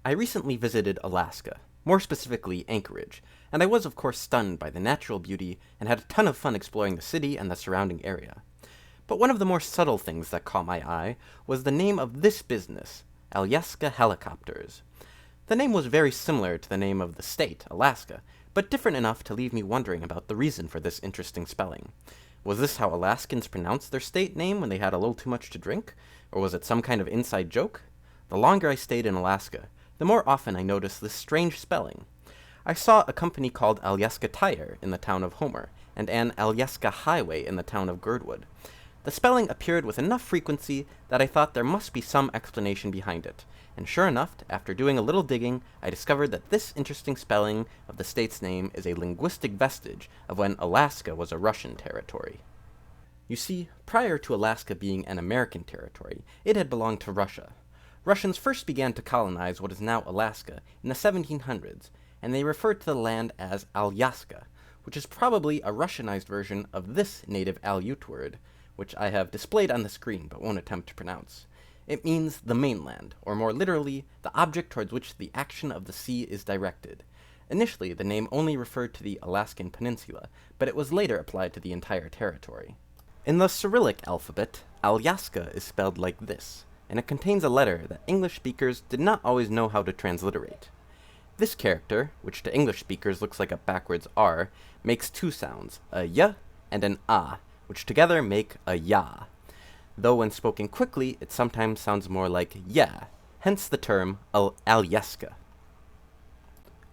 I recently visited Alaska, more specifically Anchorage, and I was of course stunned by the natural beauty and had a ton of fun exploring the city and the surrounding area. But one of the more subtle things that caught my eye was the name of this business, Alyeska Helicopters. The name was very similar to the name of the state, Alaska, but different enough to leave me wondering about the reason for this interesting spelling. Was this how Alaskans pronounced their state name when they had a little too much to drink? Or was it some kind of inside joke? The longer I stayed in Alaska, the more often I noticed this strange spelling. I saw a company called Alyeska Tire in the town of Homer, and an Alyeska Highway in the town of Girdwood. The spelling appeared with enough frequency that I thought there must be some explanation behind it, and sure enough, after doing a little digging, I discovered that this interesting spelling of the state's name is a linguistic vestige of when Alaska was a Russian territory. You see, prior to Alaska being an American territory, it had belonged to Russia. Russians first began to colonize what is now Alaska in the 1700s, and they referred to the land as Alyaska, which is probably a Russianized version of this native Aleut word, which I have displayed on the screen but won't attempt to pronounce. It means the mainland, or more literally, the object towards which the action of the sea is directed. Initially, the name only referred to the Alaskan Peninsula, but it was later applied to the entire territory. In the Cyrillic alphabet, Alyaska is spelled like this, and it contains a letter that English speakers did not always know how to transliterate. This character, which to English speakers looks like a backwards R, makes two sounds, a y and an a, which together make a ya. Though when spoken quickly, it sometimes sounds more like yeah, hence the term Alyeska.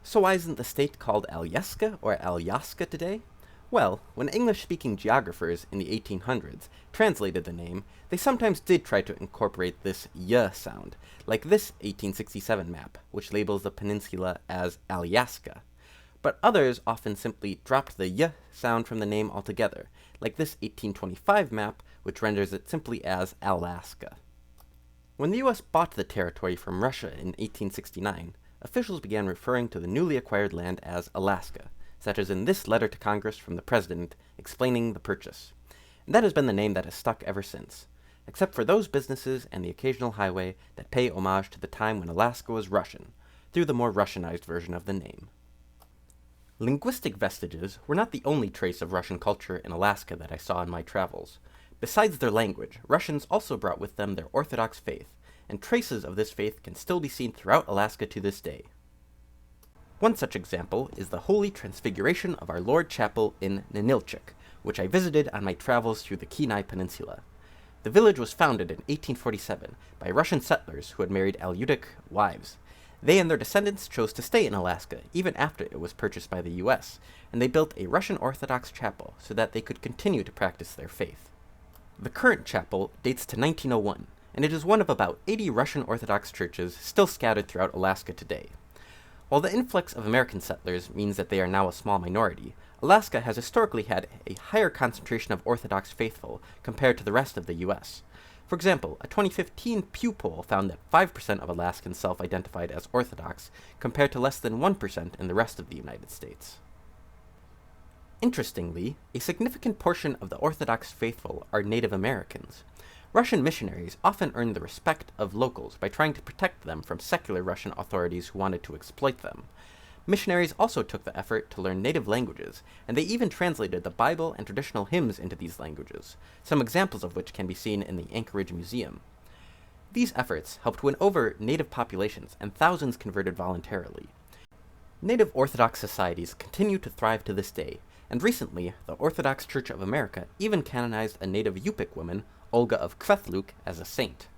So why isn't the state called Alyeska or Alyaska today? Well, when English-speaking geographers in the 1800s translated the name, they sometimes did try to incorporate this y sound, like this 1867 map, which labels the peninsula as Alyaska. But others often simply dropped the y sound from the name altogether, like this 1825 map, which renders it simply as Alaska. When the US bought the territory from Russia in 1869, officials began referring to the newly acquired land as Alaska, such as in this letter to Congress from the President explaining the purchase. And that has been the name that has stuck ever since, except for those businesses and the occasional highway that pay homage to the time when Alaska was Russian, through the more Russianized version of the name. Linguistic vestiges were not the only trace of Russian culture in Alaska that I saw in my travels. Besides their language, Russians also brought with them their Orthodox faith, and traces of this faith can still be seen throughout Alaska to this day. One such example is the Holy Transfiguration of Our Lord Chapel in Ninilchik, which I visited on my travels through the Kenai Peninsula. The village was founded in 1847 by Russian settlers who had married Aleutic wives. They and their descendants chose to stay in Alaska even after it was purchased by the US, and they built a Russian Orthodox chapel so that they could continue to practice their faith. The current chapel dates to 1901, and it is one of about 80 Russian Orthodox churches still scattered throughout Alaska today. While the influx of American settlers means that they are now a small minority, Alaska has historically had a higher concentration of Orthodox faithful compared to the rest of the US. For example, a 2015 Pew poll found that 5% of Alaskans self-identified as Orthodox, compared to less than 1% in the rest of the United States. Interestingly, a significant portion of the Orthodox faithful are Native Americans. Russian missionaries often earned the respect of locals by trying to protect them from secular Russian authorities who wanted to exploit them. Missionaries also took the effort to learn native languages, and they even translated the Bible and traditional hymns into these languages, some examples of which can be seen in the Anchorage Museum. These efforts helped win over native populations, and thousands converted voluntarily. Native Orthodox societies continue to thrive to this day, and recently, the Orthodox Church of America even canonized a native Yupik woman, Olga of Kwethluk, as a saint.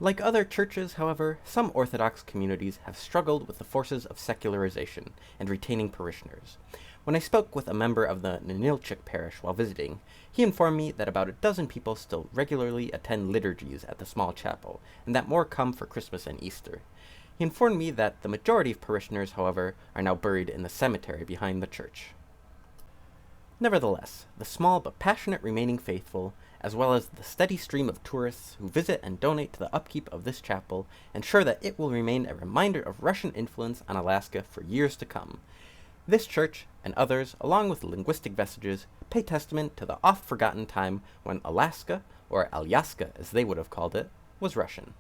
Like other churches, however, some Orthodox communities have struggled with the forces of secularization and retaining parishioners. When I spoke with a member of the Ninilchik parish while visiting, he informed me that about a dozen people still regularly attend liturgies at the small chapel, and that more come for Christmas and Easter. He informed me that the majority of parishioners, however, are now buried in the cemetery behind the church. Nevertheless, the small but passionate remaining faithful, as well as the steady stream of tourists who visit and donate to the upkeep of this chapel, ensure that it will remain a reminder of Russian influence on Alaska for years to come. This church, and others, along with linguistic vestiges, pay testament to the oft-forgotten time when Alaska, or Alyaska as they would have called it, was Russian.